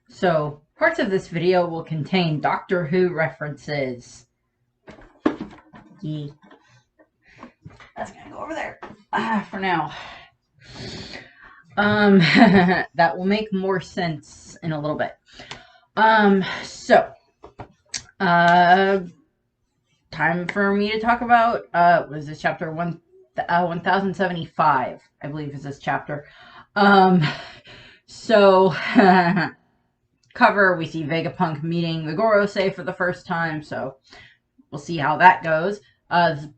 So, parts of this video will contain Doctor Who references. That's gonna go over there for now. That will make more sense in a little bit. Time for me to talk about, was this chapter 1075, I believe is this chapter. Cover, we see Vegapunk meeting the Gorosei for the first time, so we'll see how that goes.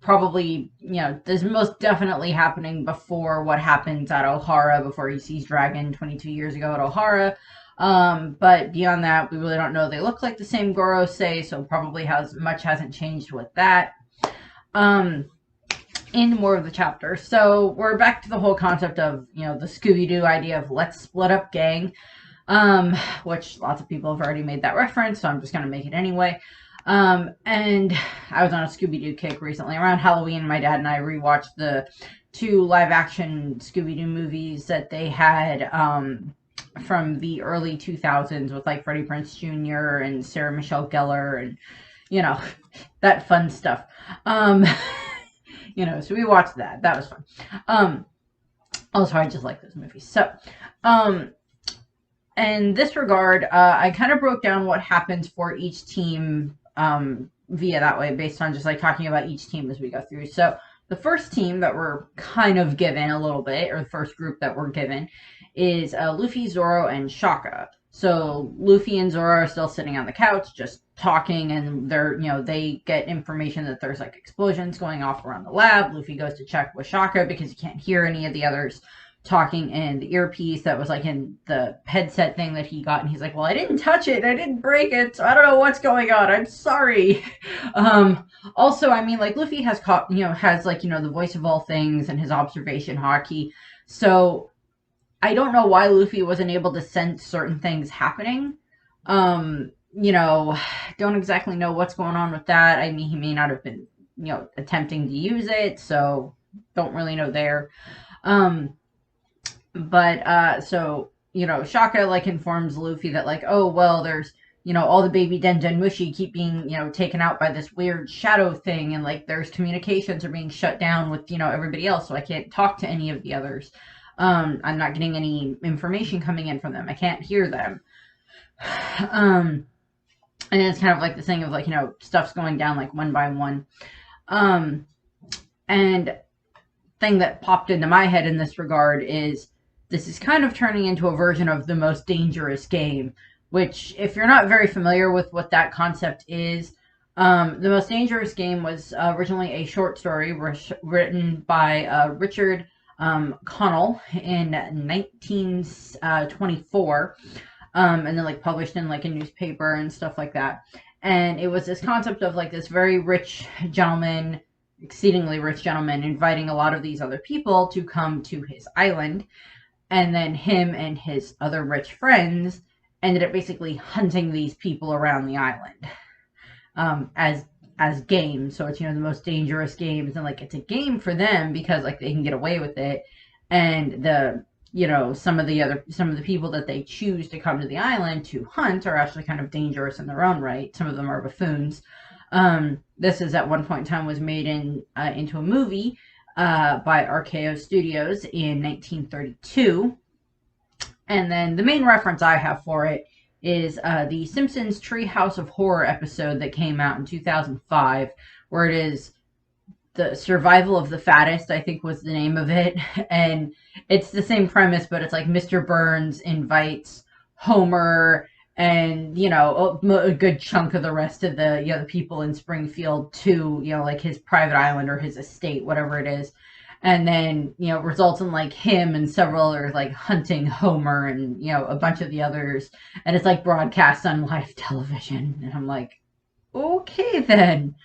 Probably, this is most definitely happening before what happens at Ohara, before he sees Dragon 22 years ago at Ohara. But beyond that, we really don't know. They look like the same Gorosei, so probably much hasn't changed with that. In more of the chapter. So we're back to the whole concept of, the Scooby-Doo idea of let's split up gang, which lots of people have already made that reference, so I'm just going to make it anyway. And I was on a Scooby-Doo kick recently. Around Halloween, my dad and I rewatched the 2 live-action Scooby-Doo movies that they had, from the early 2000s with, like, Freddie Prinze Jr. and Sarah Michelle Gellar and, that fun stuff. So we watched that. That was fun. Also, I just like those movies. So, in this regard, I kind of broke down what happens for each team via that way, based on just, like, talking about each team as we go through. So, the first team that we're kind of given a little bit, or the first group that we're given, is Luffy, Zoro, and Shaka. So Luffy and Zoro are still sitting on the couch, just talking, and they get information that there's, like, explosions going off around the lab. Luffy goes to check with Shaka because he can't hear any of the others talking in the earpiece that was, like, in the headset thing that he got, and he's like, well, I didn't touch it, I didn't break it, so I don't know what's going on, I'm sorry. Also, I mean, like, Luffy has the voice of all things and his observation haki, so I don't know why Luffy wasn't able to sense certain things happening. Don't exactly know what's going on with that. I mean, he may not have been, attempting to use it, so don't really know there. Shaka, like, informs Luffy that, like, oh, well, there's, all the baby Denjin Mushi keep being, taken out by this weird shadow thing, and, like, there's communications are being shut down with, everybody else, so I can't talk to any of the others. I'm not getting any information coming in from them. I can't hear them. And it's kind of like the thing of, like, stuff's going down, like, one by one. And thing that popped into my head in this regard is this is kind of turning into a version of The Most Dangerous Game, which, if you're not very familiar with what that concept is, The Most Dangerous Game was originally a short story written by Richard Connell in 1924, and then, like, published in, like, a newspaper and stuff like that. And it was this concept of, like, this very rich gentleman, exceedingly rich gentleman, inviting a lot of these other people to come to his island, and then him and his other rich friends ended up basically hunting these people around the island, as games. So it's, the most dangerous games, and, like, it's a game for them because, like, they can get away with it, and some of the people that they choose to come to the island to hunt are actually kind of dangerous in their own right. Some of them are buffoons. This is at one point in time was made into a movie by RKO Studios in 1932, and then the main reference I have for it is the Simpsons Treehouse of Horror episode that came out in 2005, where it is The Survival of the Fattest, I think was the name of it. And it's the same premise, but it's like Mr. Burns invites Homer and, a good chunk of the rest of the people in Springfield to, like, his private island or his estate, whatever it is. And then, results in, like, him and several others, like, hunting Homer and, a bunch of the others. And it's, like, broadcast on live television. And I'm like, okay, then.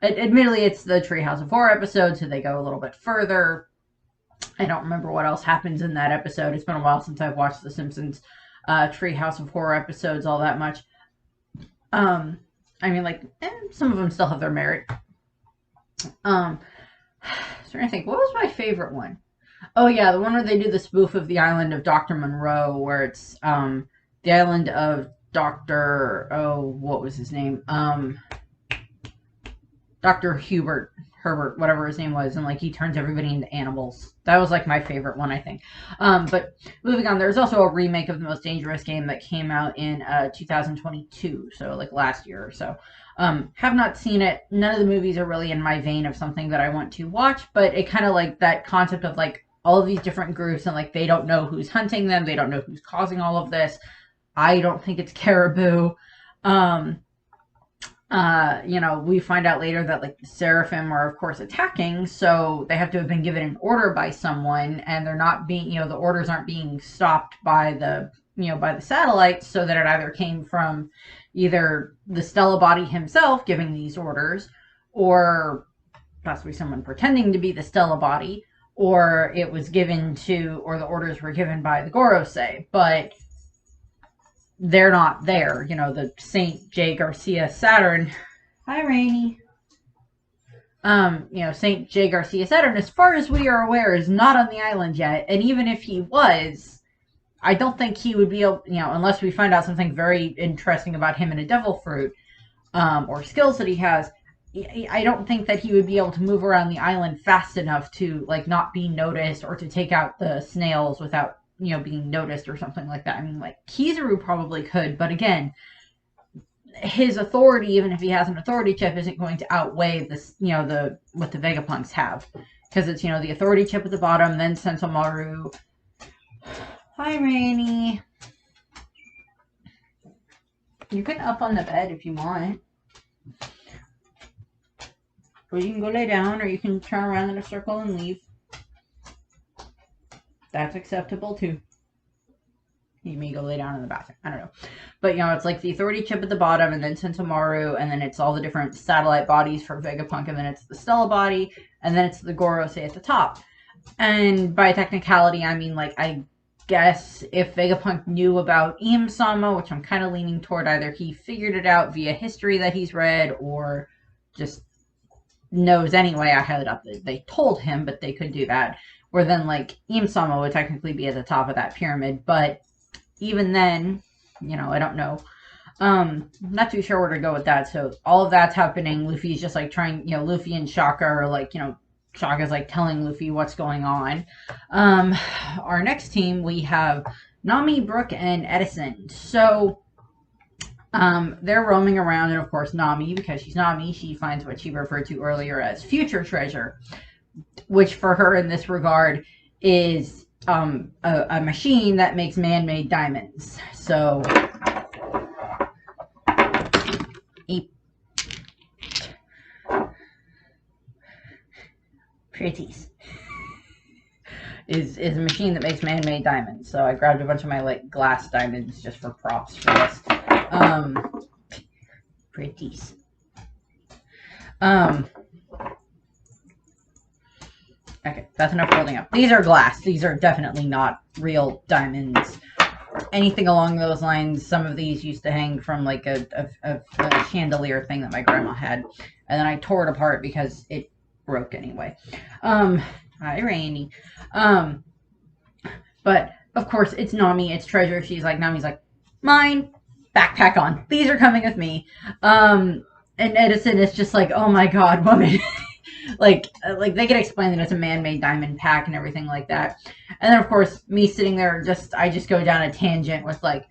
Admittedly, it's the Treehouse of Horror episode, so they go a little bit further. I don't remember what else happens in that episode. It's been a while since I've watched The Simpsons Treehouse of Horror episodes all that much. I mean, like, some of them still have their merit. So I think, what was my favorite one? Oh yeah, the one where they do the spoof of the island of Dr. Monroe, where it's the island of Dr. Oh, what was his name? Dr. Hubert Herbert, whatever his name was, and like he turns everybody into animals. That was like my favorite one, I think. But moving on, there's also a remake of The Most Dangerous Game that came out in 2022, so like last year or so. Have not seen it. None of the movies are really in my vein of something that I want to watch, but it kind of like that concept of like all of these different groups and like they don't know who's hunting them, they don't know who's causing all of this. I don't think it's Caribou. Um, we find out later that like the Seraphim are of course attacking, so they have to have been given an order by someone, and they're not being, the orders aren't being stopped by the satellites, so that it either came from either the Stella body himself giving these orders, or possibly someone pretending to be the Stella body, or it was given to, or the orders were given by the Gorosei, but they're not there. The St. J. Garcia Saturn. Hi, Rainy. St. J. Garcia Saturn, as far as we are aware, is not on the island yet. And even if he was, I don't think he would be able, unless we find out something very interesting about him in a devil fruit, or skills that he has. I don't think that he would be able to move around the island fast enough to like not be noticed, or to take out the snails without being noticed or something like that. I mean, like, Kizaru probably could, but again, his authority, even if he has an authority chip, isn't going to outweigh this, what the Vegapunks have. Because it's, the authority chip at the bottom, then Sentomaru. Hi, Rainy. You can up on the bed if you want. Or you can go lay down, or you can turn around in a circle and leave. That's acceptable too. You may go lay down in the bathroom. I don't know. But, it's like the authority chip at the bottom, and then Sentomaru, and then it's all the different satellite bodies for Vegapunk, and then it's the Stella body, and then it's the Gorosei at the top. And by technicality, I mean, like, I guess if Vegapunk knew about Im-sama, which I'm kind of leaning toward, either he figured it out via history that he's read, or just knows anyway. I had it up that they told him, but they could do that. Where then, like, Im-sama would technically be at the top of that pyramid, but even then, I don't know. Not too sure where to go with that. So all of that's happening. Luffy's just like trying, Luffy and Shaka are like, Shaka's like telling Luffy what's going on. Our next team, we have Nami, Brook, and Edison. So they're roaming around, and of course Nami, because she's Nami, she finds what she referred to earlier as future treasure, which for her in this regard is a machine that makes man-made diamonds. So pretties is a machine that makes man-made diamonds. So I grabbed a bunch of my like glass diamonds just for props for this. Pretties. Okay, that's enough holding up. These are glass. These are definitely not real diamonds. Anything along those lines. Some of these used to hang from like a chandelier thing that my grandma had. And then I tore it apart because it broke anyway. Hi, Rainy. But of course it's Nami, it's treasure. Nami's like, mine, backpack on. These are coming with me. And Edison is just like, oh my god, woman. like they can explain that it's a man-made diamond pack and everything like that. And then of course me sitting there, I just go down a tangent with like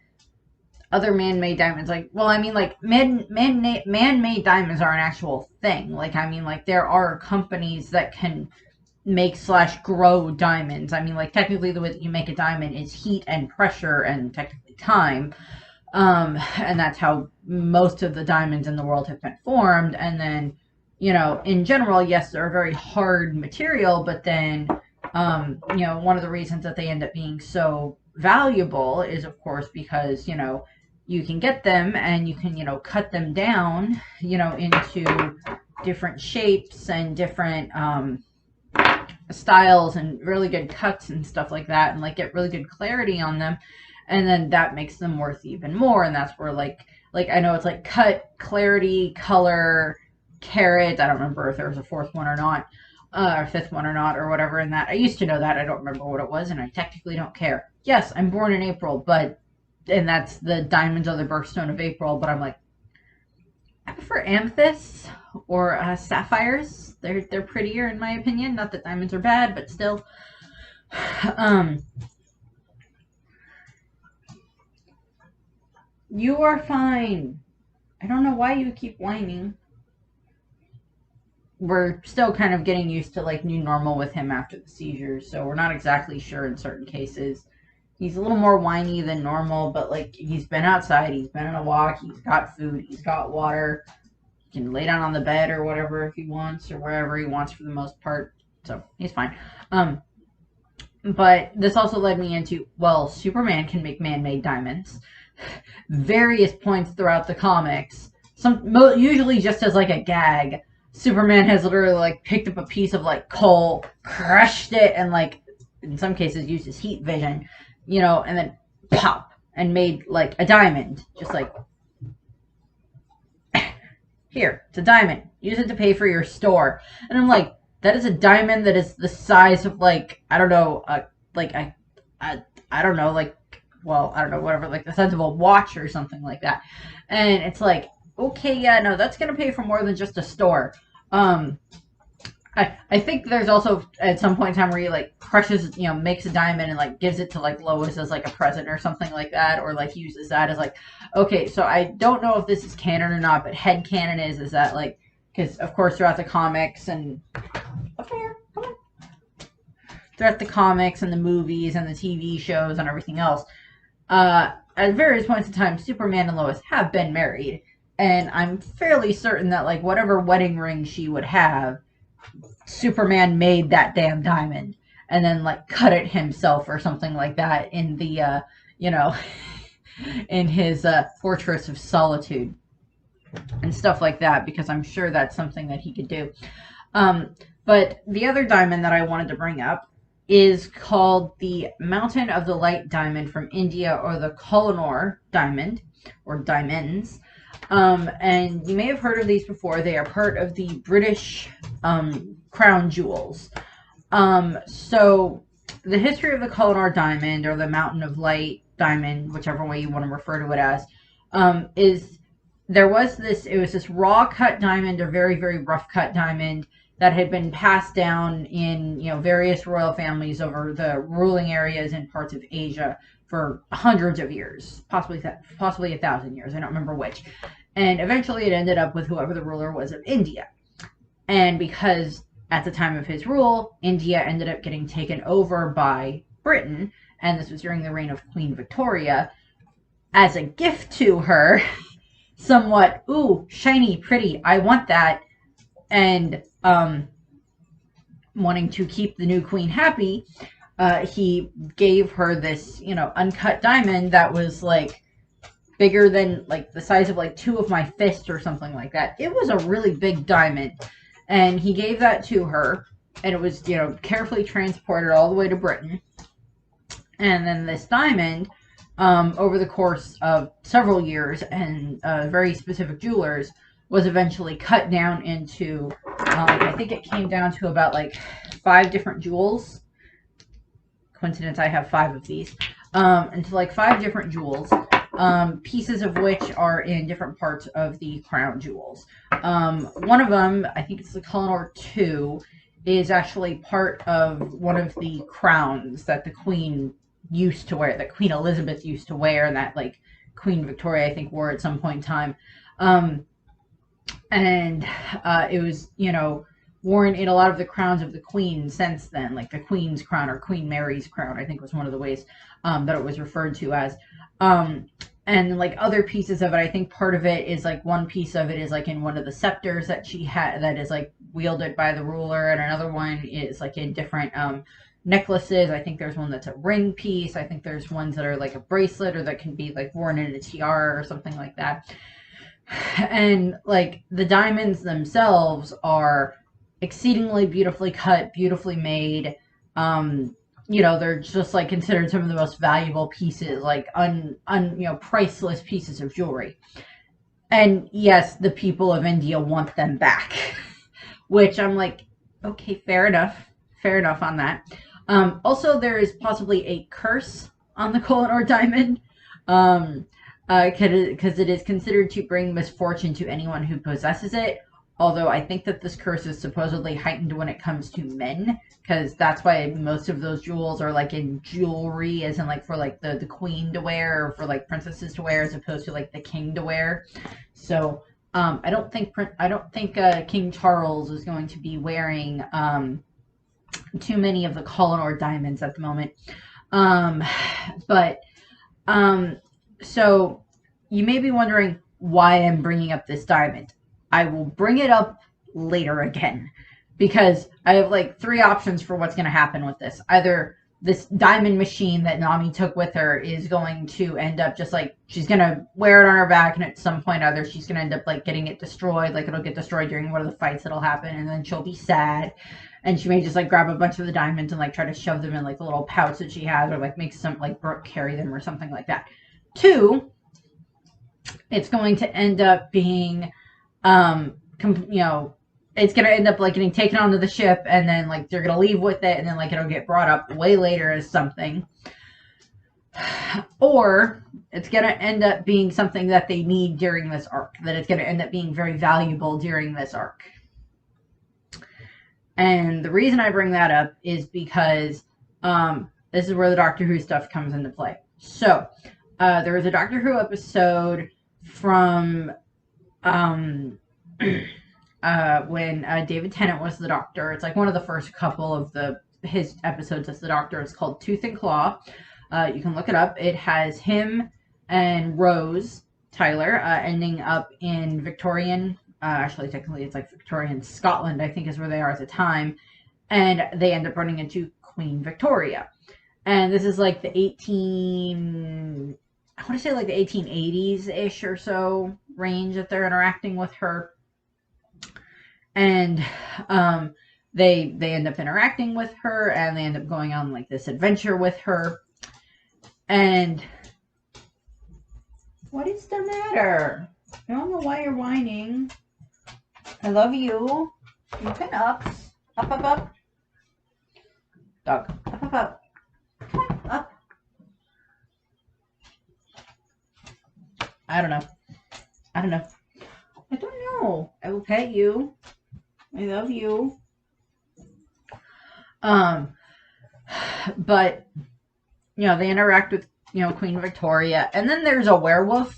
other man-made diamonds. Like, well, I mean, like man-made diamonds are an actual thing. Like, I mean, like there are companies that can make / grow diamonds. I mean, like technically the way that you make a diamond is heat and pressure and technically time. And that's how most of the diamonds in the world have been formed. And then, in general, yes, they're a very hard material, but then, one of the reasons that they end up being so valuable is, of course, because, you can get them and you can, cut them down, into different shapes and different, styles and really good cuts and stuff like that, and like get really good clarity on them. And then that makes them worth even more. And that's where like I know it's like cut, clarity, color, carats. I don't remember if there was a fourth one or not. or fifth one or not, or whatever. And that I used to know that. I don't remember what it was, and I technically don't care. Yes, I'm born in April, and that's the diamonds are the birthstone of April. But I'm like, I prefer amethysts or sapphires. They're prettier in my opinion. Not that diamonds are bad, but still. Um, you are fine. I don't know why you keep whining. We're still kind of getting used to like new normal with him after the seizures, so we're not exactly sure in certain cases. He's a little more whiny than normal, but like he's been outside, he's been on a walk, he's got food, he's got water. He can lay down on the bed or whatever if he wants, or wherever he wants for the most part. So he's fine. But this also led me into, well, Superman can make man-made diamonds. Various points throughout the comics, usually just as like a gag, Superman has literally like picked up a piece of like coal, crushed it, and like in some cases used his heat vision, and then pop and made like a diamond. Just like, here, it's a diamond. Use it to pay for your store. And I'm like, that is a diamond that is the size of like, I don't know, whatever, like the size of a watch or something like that. And it's like, okay, yeah, no, that's gonna pay for more than just a store. I think there's also at some point in time where he like crushes, makes a diamond and like gives it to like Lois as like a present or something like that, or like uses that as like, okay, so I don't know if this is canon or not, but head canon is that like, because of course throughout the comics and throughout the comics and the movies and the TV shows and everything else, at various points in time, Superman and Lois have been married. And I'm fairly certain that, like, whatever wedding ring she would have, Superman made that damn diamond. And then, like, cut it himself or something like that in the, in his Fortress of Solitude. And stuff like that, because I'm sure that's something that he could do. But the other diamond that I wanted to bring up is called the Mountain of the Light Diamond from India, or the Kohinoor Diamond, or diamonds. And you may have heard of these before. They are part of the British crown jewels. So the history of the Kohinoor Diamond, or the Mountain of Light Diamond, whichever way you want to refer to it as, is it was this raw cut diamond, or very, very rough cut diamond, that had been passed down in various royal families over the ruling areas in parts of Asia for hundreds of years, possibly 1,000 years. I don't remember which. And eventually it ended up with whoever the ruler was of India. And because at the time of his rule, India ended up getting taken over by Britain, and this was during the reign of Queen Victoria, as a gift to her, somewhat, ooh, shiny, pretty, I want that, and wanting to keep the new queen happy, he gave her this, uncut diamond that was like bigger than like the size of like two of my fists or something like that. It was a really big diamond, and he gave that to her, and it was, carefully transported all the way to Britain. And then this diamond, over the course of several years and very specific jewelers, was eventually cut down into, I think it came down to about like 5 different jewels. Coincidence, I have 5 of these. Into like 5 different jewels, pieces of which are in different parts of the crown jewels. One of them, I think it's the Kohinoor 2, is actually part of one of the crowns that the Queen used to wear, that Queen Elizabeth used to wear, and that like Queen Victoria, I think, wore at some point in time. And it was, worn in a lot of the crowns of the Queen since then, like the Queen's crown, or Queen Mary's crown, I think was one of the ways that it was referred to as. And like other pieces of it, I think part of it is like, one piece of it is like in one of the scepters that she had, that is like wielded by the ruler, and another one is like in different necklaces. I think there's one that's a ring piece. I think there's ones that are like a bracelet, or that can be like worn in a tiara or something like that. And like the diamonds themselves are exceedingly beautifully cut, beautifully made. They're just like considered some of the most valuable pieces, like priceless pieces of jewelry. And yes, the people of India want them back, which I'm like, Okay, fair enough. Fair enough on that. Also, there is possibly a curse on the Kohinoor diamond, um, because it is considered to bring misfortune to anyone who possesses it. Although I think that this curse is supposedly heightened when it comes to men, because that's why most of those jewels are like in jewelry, as in like for like the queen to wear, or for like princesses to wear, as opposed to like the king to wear. So I don't think King Charles is going to be wearing too many of the Kohinoor diamonds at the moment. Um, but um, so you may be wondering why I'm bringing up this diamond. I will bring it up later again because I have like three options for what's going to happen with this. Either this diamond machine that Nami took with her is going to end up just like she's going to wear it on her back, and at some point either she's going to end up like getting it destroyed, like it'll get destroyed during one of the fights that'll happen, and then she'll be sad and she may just like grab a bunch of the diamonds and like try to shove them in like the little pouch that she has, or like make some like Brooke carry them or something like that. Two, it's going to end up being you know, it's gonna end up like getting taken onto the ship, and then like they're gonna leave with it, and then like it'll get brought up way later as something, or it's gonna end up being something that they need during this arc, that it's gonna end up being very valuable during this arc. And the reason I bring that up is because this is where the Doctor Who stuff comes into play. So there was a Doctor Who episode from when David Tennant was the Doctor. It's like one of the first couple of his episodes as the Doctor. It's called Tooth and Claw. You can look it up. It has him and Rose Tyler ending up in Victorian. Actually, technically, it's like Victorian Scotland, I think, is where they are at the time, and they end up running into Queen Victoria. And this is like the I want to say like the 1880s ish or so range that they're interacting with her. And they end up interacting with her, and they end up going on like this adventure with her. And what is the matter? I don't know why you're whining. I love you. You can up. Up. Dog. Up. Come on, up. I don't know. I don't know. I will pet you. I love you. But you know, they interact with, you know, Queen Victoria, and then there's a werewolf.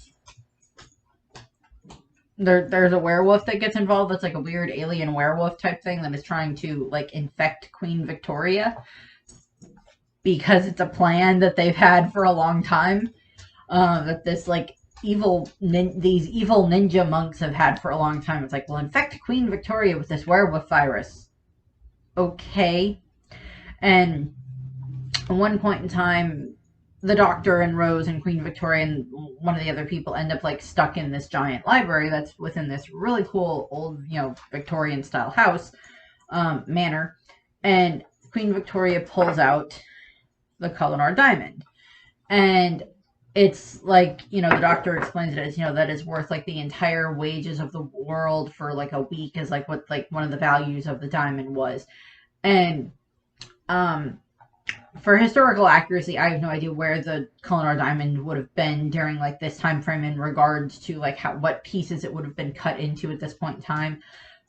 There's a werewolf that gets involved. That's like a weird alien werewolf type thing that is trying to like infect Queen Victoria, because it's a plan that they've had for a long time. That this like these evil ninja monks have had for a long time. It's like, we'll infect Queen Victoria with this werewolf virus. Okay. And at one point in time, the Doctor and Rose and Queen Victoria and one of the other people end up like stuck in this giant library that's within this really cool old, you know, Victorian style house, manor. And Queen Victoria pulls out the Kohinoor diamond. And it's like, you know, the Doctor explains it as, you know, that is worth like the entire wages of the world for like a week, is like what like one of the values of the diamond was. And for historical accuracy, I have no idea where the Kohinoor diamond would have been during like this time frame in regards to like what pieces it would have been cut into at this point in time.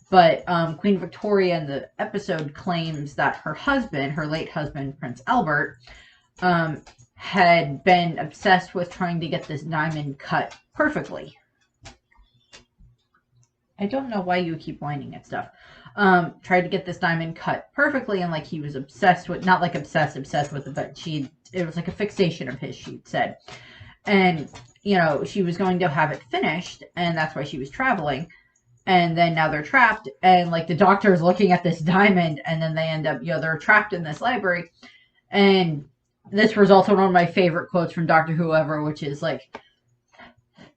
But Queen Victoria in the episode claims that her husband, her late husband, Prince Albert, had been obsessed with trying to get this diamond cut perfectly. I don't know why you keep whining at stuff. Tried to get this diamond cut perfectly, and like he was obsessed with, not like obsessed with it, but it was like a fixation of his, she said. And, you know, she was going to have it finished, and that's why she was traveling. And then now they're trapped, and like the Doctor is looking at this diamond, and then they end up, you know, they're trapped in this library. And this results in one of my favorite quotes from Doctor Who ever, which is like,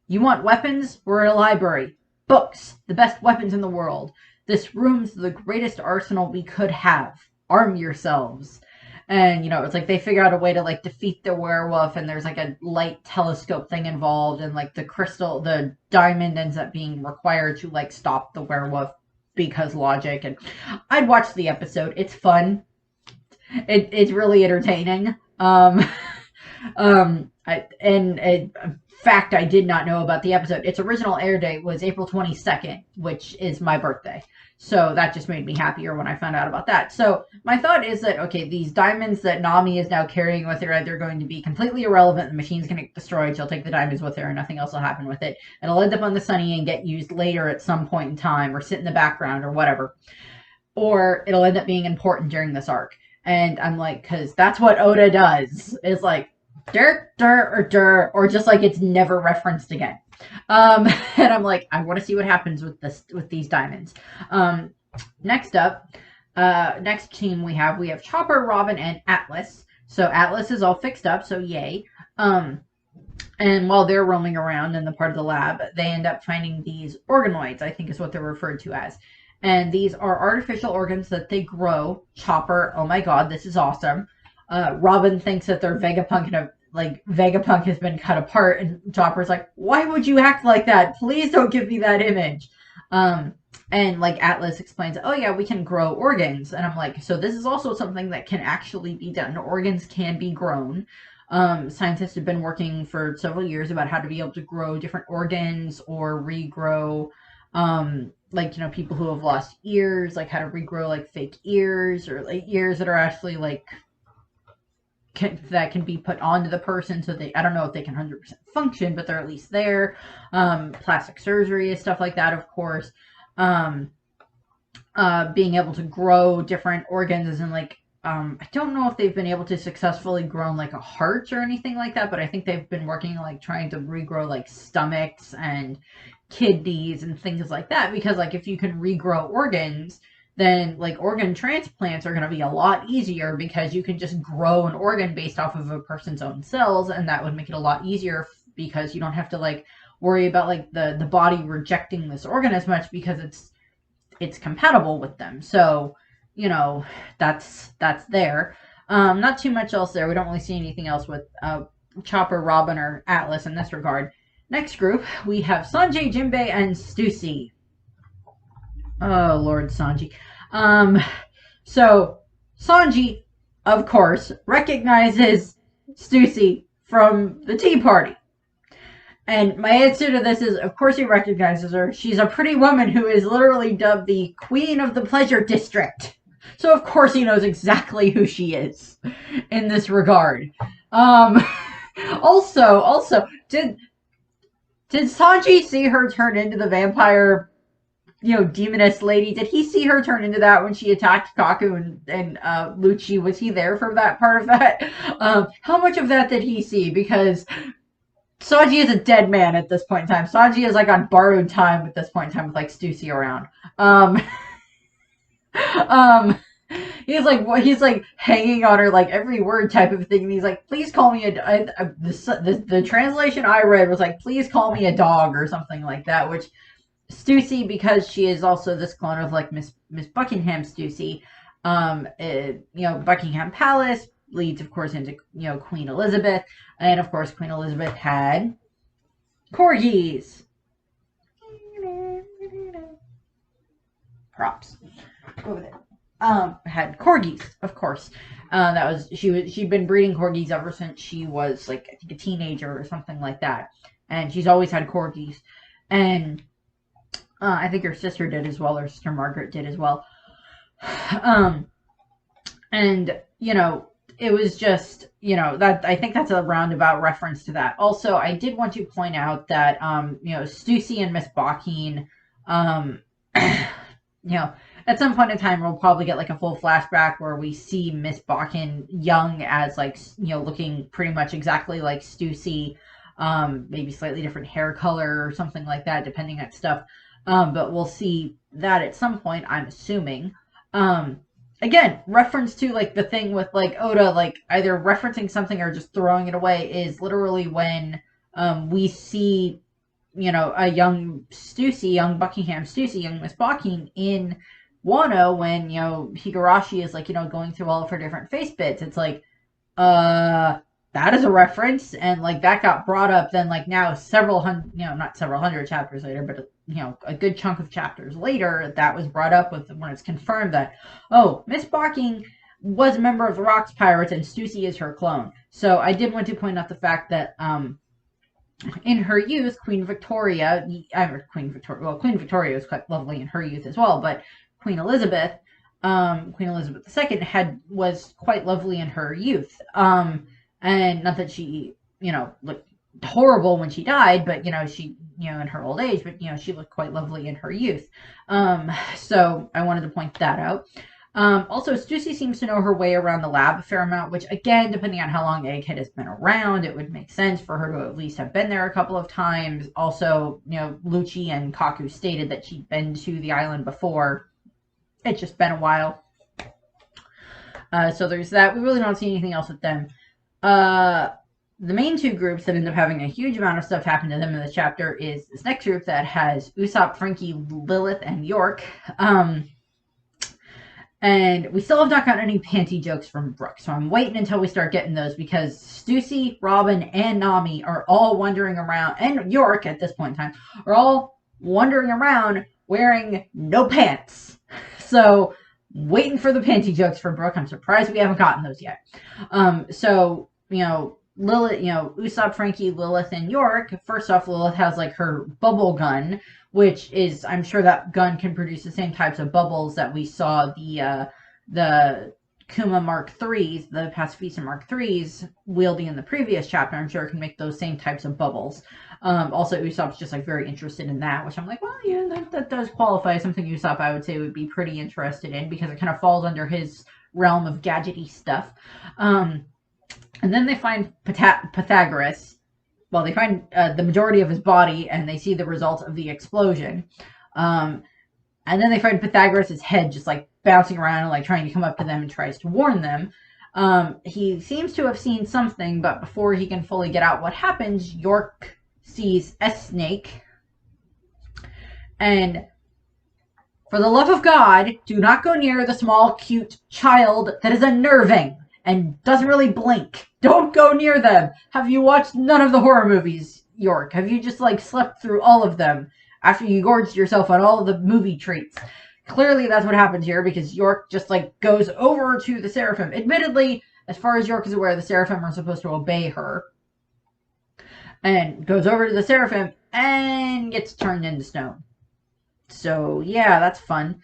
"You want weapons? We're in a library. Books, the best weapons in the world. This room's the greatest arsenal we could have. Arm yourselves." And, you know, it's like they figure out a way to like defeat the werewolf, and there's like a light telescope thing involved, and like the diamond ends up being required to like stop the werewolf because logic. And I'd watch the episode. It's fun. It's really entertaining. Fact I did not know about the episode. Its original air date was April 22nd, which is my birthday. So that just made me happier when I found out about that. So my thought is that, okay, these diamonds that Nami is now carrying with her, they're going to be completely irrelevant. The machine's going to get destroyed. She'll take the diamonds with her and nothing else will happen with it. It'll end up on the Sunny and get used later at some point in time or sit in the background or whatever. Or it'll end up being important during this arc. And I'm like, because that's what Oda does. Is like, or just like it's never referenced again. And I'm like, I want to see what happens with these diamonds. Next up, next team we have Chopper, Robin, and Atlas. So Atlas is all fixed up, so yay. And while they're roaming around in the part of the lab, they end up finding these organoids, I think is what they're referred to as. And these are artificial organs that they grow. Chopper, oh my god, this is awesome. Robin thinks that they're Vegapunk and Vegapunk has been cut apart, and Chopper's like, why would you act like that? Please don't give me that image. And like Atlas explains, oh yeah, we can grow organs. And I'm like, so this is also something that can actually be done. Organs can be grown. Scientists have been working for several years about how to be able to grow different organs or regrow, people who have lost ears, like how to regrow like fake ears or like ears that are actually like that can be put onto the person, so I don't know if they can 100% function, but they're at least there. Plastic surgery and stuff like that, of course. Being able to grow different organs and I don't know if they've been able to successfully grow like a heart or anything like that, but I think they've been working like trying to regrow like stomachs and kidneys and things like that, because like if you can regrow organs, then like organ transplants are going to be a lot easier, because you can just grow an organ based off of a person's own cells, and that would make it a lot easier because you don't have to like worry about like the body rejecting this organ as much, because it's compatible with them. So that's there. Not too much else there. We don't really see anything else with Chopper, Robin, or Atlas in this regard. Next group, we have Sanji, Jinbei, and Stussy. Oh, Lord Sanji. So Sanji, of course, recognizes Stussy from the Tea Party. And my answer to this is, of course he recognizes her. She's a pretty woman who is literally dubbed the Queen of the Pleasure District. So of course he knows exactly who she is in this regard. Also, did Sanji see her turn into the vampire, demoness lady? Did he see her turn into that when she attacked Kaku and Lucci? Was he there for that part of that? How much of that did he see? Because Sanji is a dead man at this point in time. Sanji is like on borrowed time at this point in time with like Stussy around. He's like hanging on her like every word type of thing, and he's like, please call me the translation I read was like, please call me a dog or something like that, which Stussy, because she is also this clone of like Miss Buckingham Stussy, Buckingham Palace leads of course into Queen Elizabeth, and of course Queen Elizabeth had corgis. Props over there. Had corgis, of course. She'd been breeding corgis ever since she was like, I think, a teenager or something like that, and she's always had corgis. And I think her sister did as well. Her sister Margaret did as well. And it was just that I think that's a roundabout reference to that. Also, I did want to point out that Stussy and Miss Bokkeen, at some point in time, we'll probably get like a full flashback where we see Miss Bokkeen young as like, looking pretty much exactly like Stussy, maybe slightly different hair color or something like that, depending on stuff. But we'll see that at some point, I'm assuming. Again, reference to like the thing with like Oda, like either referencing something or just throwing it away, is literally when we see, a young Stussy, young Buckingham Stussy, young Miss Bokkeen in Wano, when Higurashi is like going through all of her different face bits. It's like that is a reference, and like that got brought up then like now several hundred, not several hundred chapters later, but a good chunk of chapters later, that was brought up with when it's confirmed that, oh, Miss Barking was a member of the Rocks Pirates and Stussy is her clone. So I did want to point out the fact that in her youth, Queen Victoria was quite lovely in her youth as well, but Queen Elizabeth II was quite lovely in her youth. And not that she, looked horrible when she died, but, she, in her old age, but, she looked quite lovely in her youth. So I wanted to point that out. Also, Stussy seems to know her way around the lab a fair amount, which, again, depending on how long Egghead has been around, it would make sense for her to at least have been there a couple of times. Also, Lucci and Kaku stated that she'd been to the island before. It's just been a while. So there's that. We really don't see anything else with them. The main two groups that end up having a huge amount of stuff happen to them in this chapter is this next group that has Usopp, Frankie, Lilith, and York. And we still have not gotten any panty jokes from Brook, so I'm waiting until we start getting those, because Stussy, Robin, and Nami are all wandering around, and York at this point in time, are all wandering around wearing no pants. So, waiting for the panty jokes from Brook. I'm surprised we haven't gotten those yet. Lilith, Usopp, Frankie, Lilith, and York. First off, Lilith has like her bubble gun, which is, I'm sure that gun can produce the same types of bubbles that we saw the Kuma Mark IIIs, the Pacifista Mark IIIs wielding in the previous chapter. I'm sure it can make those same types of bubbles. Also, Usopp's just like very interested in that, which I'm like, well, yeah, that does qualify as something Usopp I would say would be pretty interested in, because it kind of falls under his realm of gadgety stuff. And then they find Pythagoras. Well, they find the majority of his body, and they see the result of the explosion. And then they find Pythagoras' head just like bouncing around and like trying to come up to them and tries to warn them. He seems to have seen something, but before he can fully get out what happens, York sees S-Snake. And for the love of God, do not go near the small, cute child that is unnerving and doesn't really blink. Don't go near them. Have you watched none of the horror movies, York? Have you just like slept through all of them after you gorged yourself on all of the movie treats? Clearly that's what happened here, because York just like goes over to the Seraphim. Admittedly, as far as York is aware, the Seraphim are supposed to obey her. And goes over to the Seraphim and gets turned into stone. So yeah, that's fun.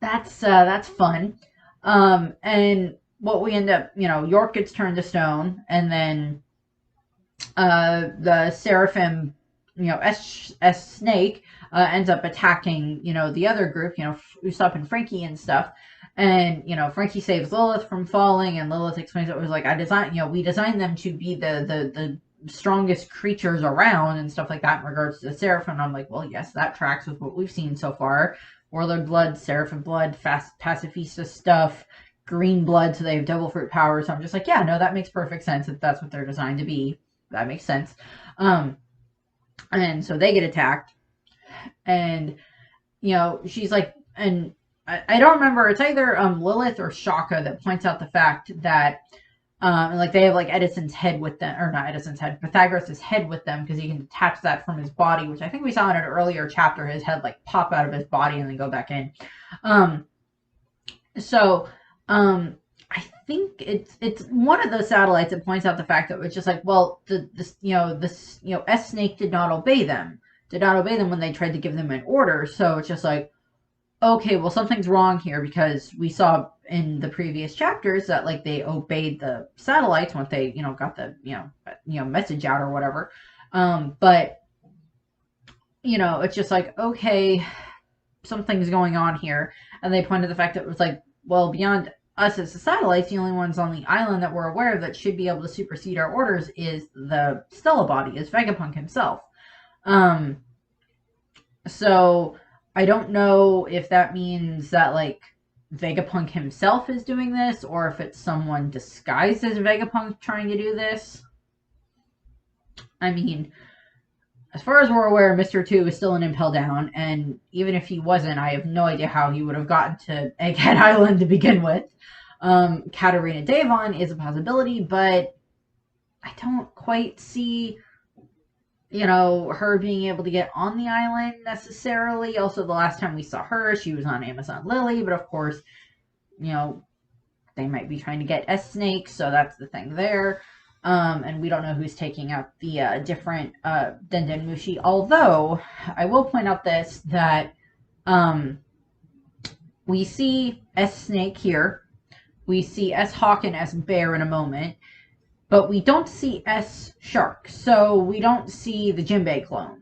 That's fun. And what we end up, York gets turned to stone, and then the Seraphim, S-Snake ends up attacking, the other group, Usopp and Frankie and stuff. And, Frankie saves Lilith from falling, and Lilith explains it was like, we designed them to be the strongest creatures around and stuff like that in regards to the Seraphim. And I'm like, well, yes, that tracks with what we've seen so far. Warlord blood, Seraphim blood, Pacifista stuff, green blood, so they have devil fruit power. So I'm just like, yeah, no, that makes perfect sense if that's what they're designed to be. That makes sense. And so they get attacked. And, she's like, and I don't remember, it's either Lilith or Shaka that points out the fact that like they have like Edison's head with them, or not Edison's head, Pythagoras' head with them, because he can detach that from his body, which I think we saw in an earlier chapter, his head like pop out of his body and then go back in. I think it's one of those satellites that points out the fact that it's just like, well, S-Snake did not obey them when they tried to give them an order. So it's just like, okay, well, something's wrong here, because we saw in the previous chapters that like they obeyed the satellites once they got the message out or whatever. But it's just like, okay, something's going on here. And they pointed to the fact that it was like, well, beyond us as the satellites, the only ones on the island that we're aware of that should be able to supersede our orders is the Stella body, is Vegapunk himself. So I don't know if that means that like Vegapunk himself is doing this, or if it's someone disguised as Vegapunk trying to do this. I mean, as far as we're aware, Mr. 2 is still in Impel Down, and even if he wasn't, I have no idea how he would have gotten to Egghead Island to begin with. Katarina Devon is a possibility, but I don't quite see, her being able to get on the island necessarily. Also, the last time we saw her, she was on Amazon Lily, but of course, they might be trying to get S-Snake, so that's the thing there. And we don't know who's taking out the different Dendenmushi. Although, I will point out that we see S-Snake here. We see S-Hawk and S-Bear in a moment. But we don't see S-Shark. So we don't see the Jinbei clone.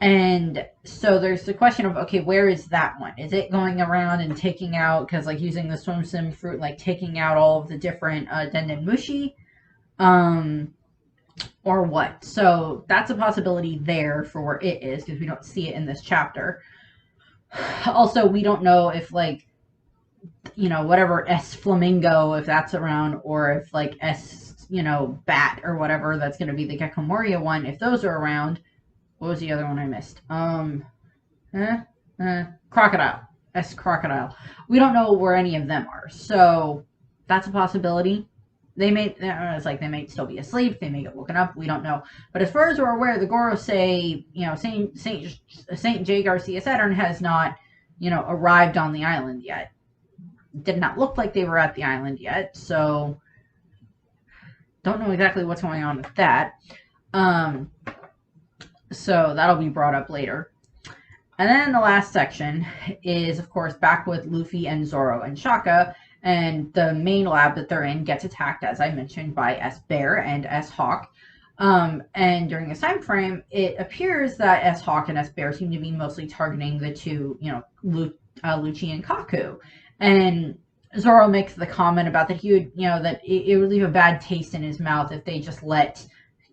And so there's the question of, okay, where is that one? Is it going around and taking out, because like using the Swim Sim fruit, like taking out all of the different Dendenmushi? Or what? So that's a possibility there for where it is, because we don't see it in this chapter. Also, we don't know if like, whatever S Flamingo, if that's around, or if like S, Bat or whatever, that's going to be the Gecko Moria one, if those are around. What was the other one I missed? Crocodile. S Crocodile. We don't know where any of them are, so that's a possibility. It's like they may still be asleep. They may get woken up. We don't know. But as far as we're aware, the Gorosei, Saint J. Garcia Saturn has not, arrived on the island yet. Did not look like they were at the island yet, so don't know exactly what's going on with that. So that'll be brought up later. And then the last section is, of course, back with Luffy and Zoro and Shaka, and the main lab that they're in gets attacked, as I mentioned, by S-Bear and S-Hawk. And during this time frame, it appears that S-Hawk and S-Bear seem to be mostly targeting the two, Lucci and Kaku. And Zoro makes the comment about that he would, that it would leave a bad taste in his mouth if they just let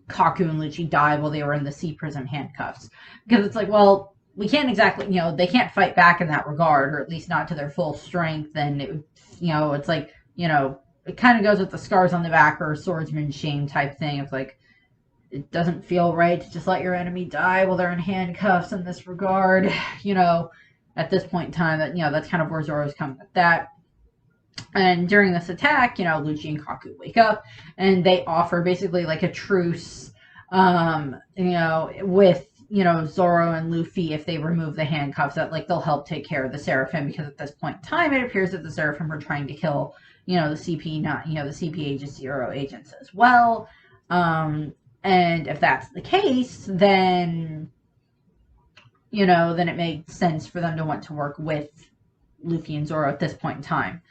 Kaku and Lucci die while they were in the Sea Prism handcuffs. Because it's like, well, we can't exactly, they can't fight back in that regard, or at least not to their full strength. And, it's like, it kind of goes with the scars on the back or swordsman shame type thing. It's like, it doesn't feel right to just let your enemy die while they're in handcuffs in this regard. At this point in time, that's kind of where Zoro's coming with that. And during this attack, Lucci and Kaku wake up and they offer basically like a truce, with, Zoro and Luffy if they remove the handcuffs, that like they'll help take care of the Seraphim, because at this point in time it appears that the Seraphim are trying to kill, the CP, the CP agents, Zero agents as well. And if that's the case, then, then it makes sense for them to want to work with Luffy and Zoro at this point in time.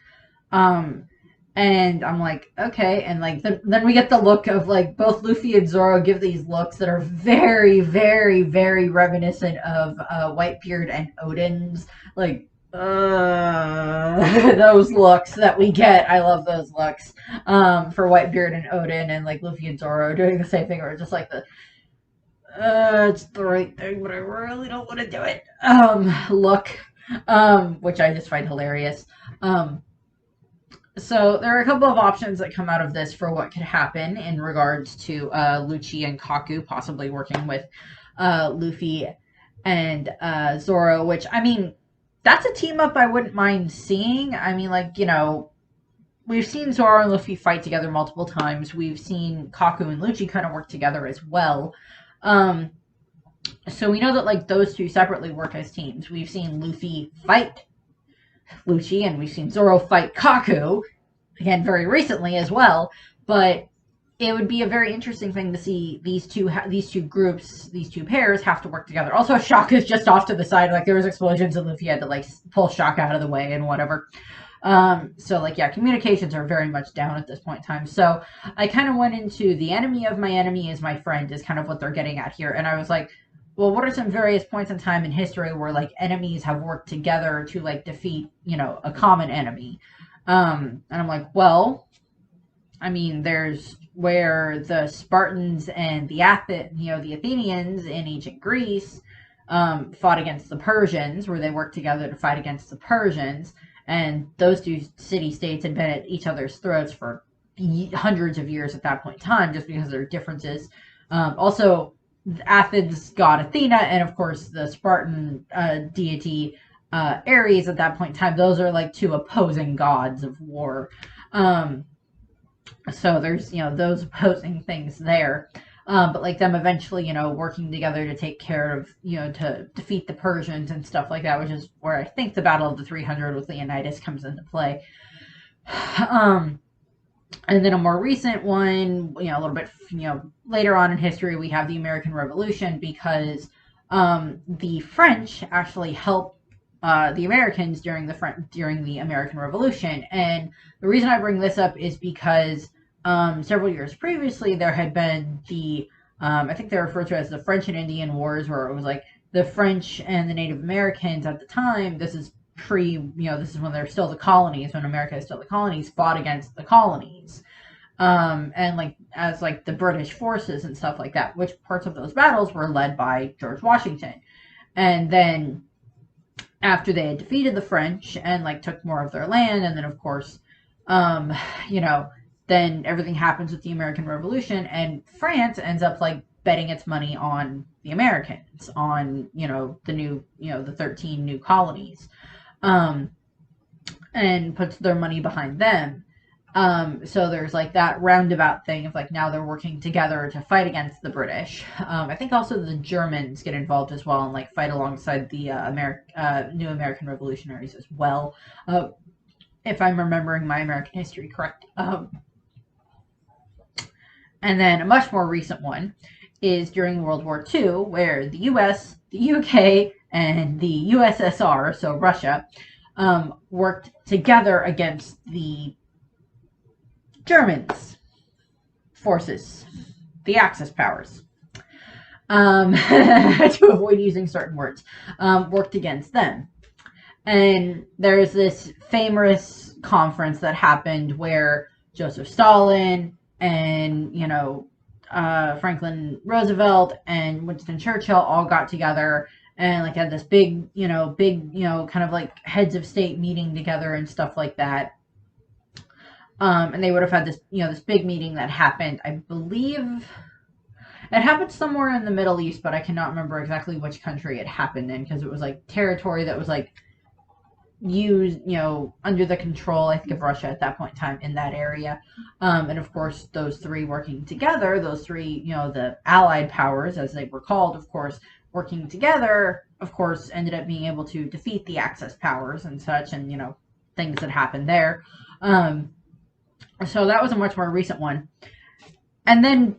And I'm like, okay. And like, then we get the look of like both Luffy and Zoro give these looks that are very, very, very reminiscent of Whitebeard and Odin's. Like, those looks that we get. I love those looks for Whitebeard and Odin, and like Luffy and Zoro doing the same thing, or just like it's the right thing, but I really don't want to do it. Look, which I just find hilarious. So there are a couple of options that come out of this for what could happen in regards to Lucci and Kaku possibly working with Luffy and Zoro, which, I mean, that's a team up I wouldn't mind seeing. I mean, like, we've seen Zoro and Luffy fight together multiple times. We've seen Kaku and Lucci kind of work together as well. So we know that, like, those two separately work as teams. We've seen Luffy fight Lucci, and we've seen Zoro fight Kaku, again, very recently as well. But it would be a very interesting thing to see these two groups, these two pairs have to work together. Also, Shaka's just off to the side. Like, there was explosions and Luffy had to, like, pull Shaka out of the way and whatever. So, like, yeah, communications are very much down at this point in time. So I kind of went into the enemy of my enemy is my friend is kind of what they're getting at here. And I was like, well, what are some various points in time in history where, like, enemies have worked together to, like, defeat, a common enemy? And I'm like, well, I mean, there's where the Spartans and the Athenians in ancient Greece fought against the Persians, where they worked together to fight against the Persians. And those two city-states had been at each other's throats for hundreds of years at that point in time, just because of their differences. Also, Athens' god Athena, and of course the Spartan deity Ares at that point in time. Those are like two opposing gods of war. So there's, those opposing things there. But like them eventually, working together to take care of, to defeat the Persians and stuff like that, which is where I think the Battle of the 300 with Leonidas comes into play. And then a more recent one, a little bit, later on in history, we have the American Revolution, because the French actually helped the Americans during the American Revolution. And the reason I bring this up is because several years previously there had been I think they're referred to as the French and Indian Wars, where it was like the French and the Native Americans at the time. This is this is when they're still the colonies, when America is still the colonies, fought against the colonies. And like as like the British forces and stuff like that, which parts of those battles were led by George Washington. And then after they had defeated the French and like took more of their land, and then of course, then everything happens with the American Revolution, and France ends up like betting its money on the Americans, on the new, the 13 new colonies, and puts their money behind them. So there's like that roundabout thing of like now they're working together to fight against the British. I think also the Germans get involved as well and like fight alongside the new American revolutionaries as well, if I'm remembering my American history correct. And then a much more recent one is during World War II, where the US, the UK, and the USSR, so Russia, worked together against the Germans' forces, the Axis powers, to avoid using certain words, worked against them. And there's this famous conference that happened where Joseph Stalin and, Franklin Roosevelt and Winston Churchill all got together and like had this big, kind of like heads of state meeting together and stuff like that. And they would have had this, this big meeting that happened, I believe it happened somewhere in the Middle East, but I cannot remember exactly which country it happened in, because it was like territory that was like used, under the control, I think, of Russia at that point in time in that area. And of course, those three working together, those three, the Allied powers, as they were called, of course, working together, of course, ended up being able to defeat the Axis powers and such, and, things that happened there. So that was a much more recent one. And then,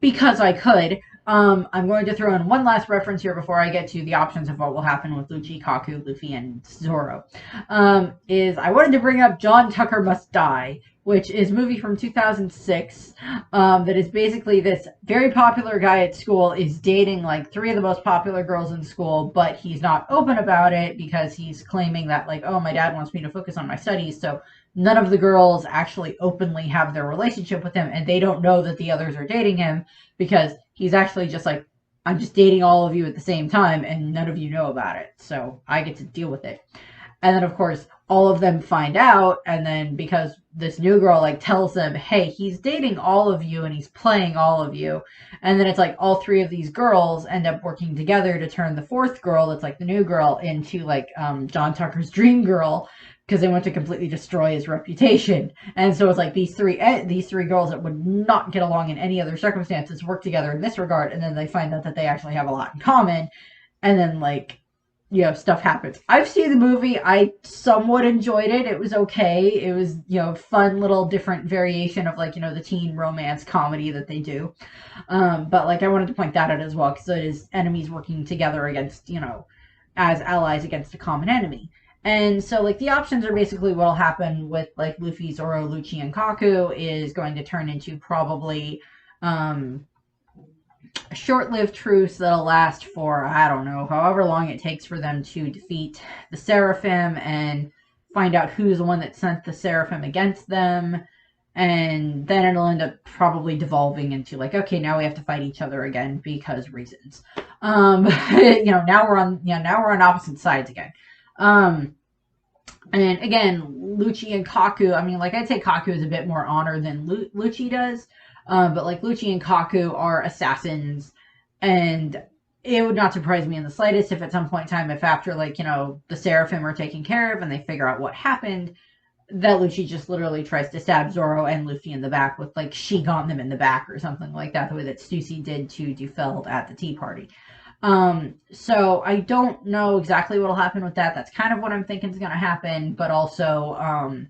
because I could, I'm going to throw in one last reference here before I get to the options of what will happen with Lucci, Kaku, Luffy, and Zoro. Is I wanted to bring up John Tucker Must Die, which is a movie from 2006, that is basically this very popular guy at school is dating like three of the most popular girls in school, but he's not open about it because he's claiming that like, oh, my dad wants me to focus on my studies, so none of the girls actually openly have their relationship with him, and they don't know that the others are dating him, because he's actually just like, I'm just dating all of you at the same time, and none of you know about it, so I get to deal with it. And then, of course, all of them find out, and then because this new girl, like, tells them, hey, he's dating all of you, and he's playing all of you, and then it's like all three of these girls end up working together to turn the fourth girl, that's like the new girl, into, like, John Tucker's dream girl, because they want to completely destroy his reputation. And so it's like these three girls that would not get along in any other circumstances work together in this regard, and then they find out that they actually have a lot in common, and then like, stuff happens. I've seen the movie. I somewhat enjoyed it. It was okay. It was, fun little different variation of like, the teen romance comedy that they do. But like, I wanted to point that out as well, because it is enemies working together against, as allies against a common enemy. And so, like, the options are basically what will happen with, like, Luffy, Zoro, Lucci, and Kaku is going to turn into probably a short-lived truce that'll last for, I don't know, however long it takes for them to defeat the Seraphim and find out who's the one that sent the Seraphim against them. And then it'll end up probably devolving into, like, okay, now we have to fight each other again because reasons. Now we're on opposite sides again. And again, Lucci and Kaku, I mean, like, I'd say Kaku is a bit more honor than Lucci does, but, like, Lucci and Kaku are assassins, and it would not surprise me in the slightest if at some point in time, if after, like, the Seraphim are taken care of and they figure out what happened, that Lucci just literally tries to stab Zoro and Luffy in the back with, like, she got them in the back or something like that, the way that Stussy did to Dufeld at the tea party. So I don't know exactly what will happen with that. That's kind of what I'm thinking is going to happen, but also,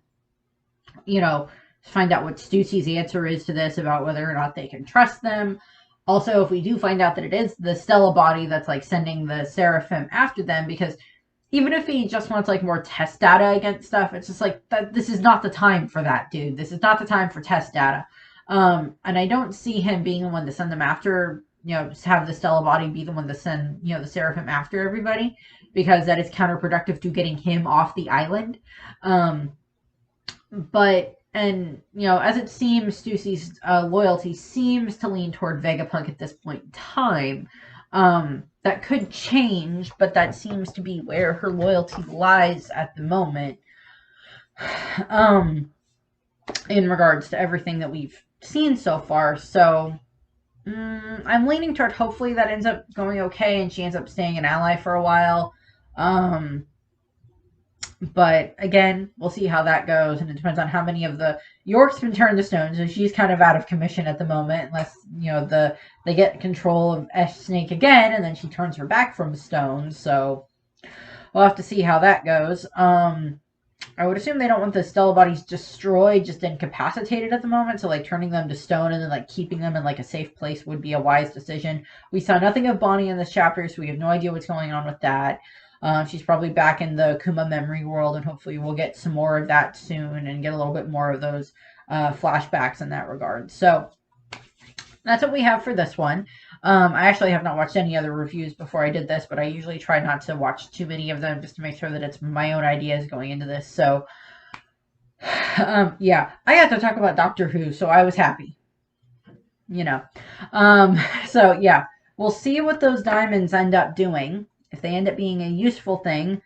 you know, find out what Stussy's answer is to this about whether or not they can trust them. Also, if we do find out that it is the Stella body that's, like, sending the Seraphim after them, because even if he just wants, like, more test data against stuff, it's just like, this is not the time for that, dude. This is not the time for test data. And I don't see him being the one to send them after, you know, have the Stella body be the one to send, you know, the Seraphim after everybody, because that is counterproductive to getting him off the island. But, and, you know, as it seems, Stussy's loyalty seems to lean toward Vegapunk at this point in time. That could change, but that seems to be where her loyalty lies at the moment. In regards to everything that we've seen so far. So, I'm leaning toward hopefully that ends up going okay and she ends up staying an ally for a while. But again, we'll see how that goes, and it depends on how many of the York's been turned to stone, so she's kind of out of commission at the moment, unless, you know, they get control of S Snake again, and then she turns her back from stone. So we'll have to see how that goes. I would assume they don't want the Stella bodies destroyed, just incapacitated at the moment, so, like, turning them to stone and then, like, keeping them in, like, a safe place would be a wise decision. We saw nothing of Bonnie in this chapter, so we have no idea what's going on with that. She's probably back in the Kuma memory world, and hopefully we'll get some more of that soon and get a little bit more of those flashbacks in that regard. So that's what we have for this one. I actually have not watched any other reviews before I did this, but I usually try not to watch too many of them just to make sure that it's my own ideas going into this. So, yeah, I got to talk about Doctor Who, so I was happy. You know. So, yeah, we'll see what those diamonds end up doing. If they end up being a useful thing,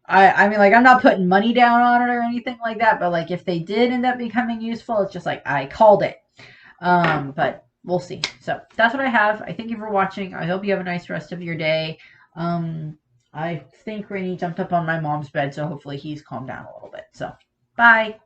I mean, like, I'm not putting money down on it or anything like that, but, like, if they did end up becoming useful, it's just like, I called it. But we'll see. So that's what I have. I thank you for watching. I hope you have a nice rest of your day. I think Rainy jumped up on my mom's bed, so hopefully he's calmed down a little bit. So, bye.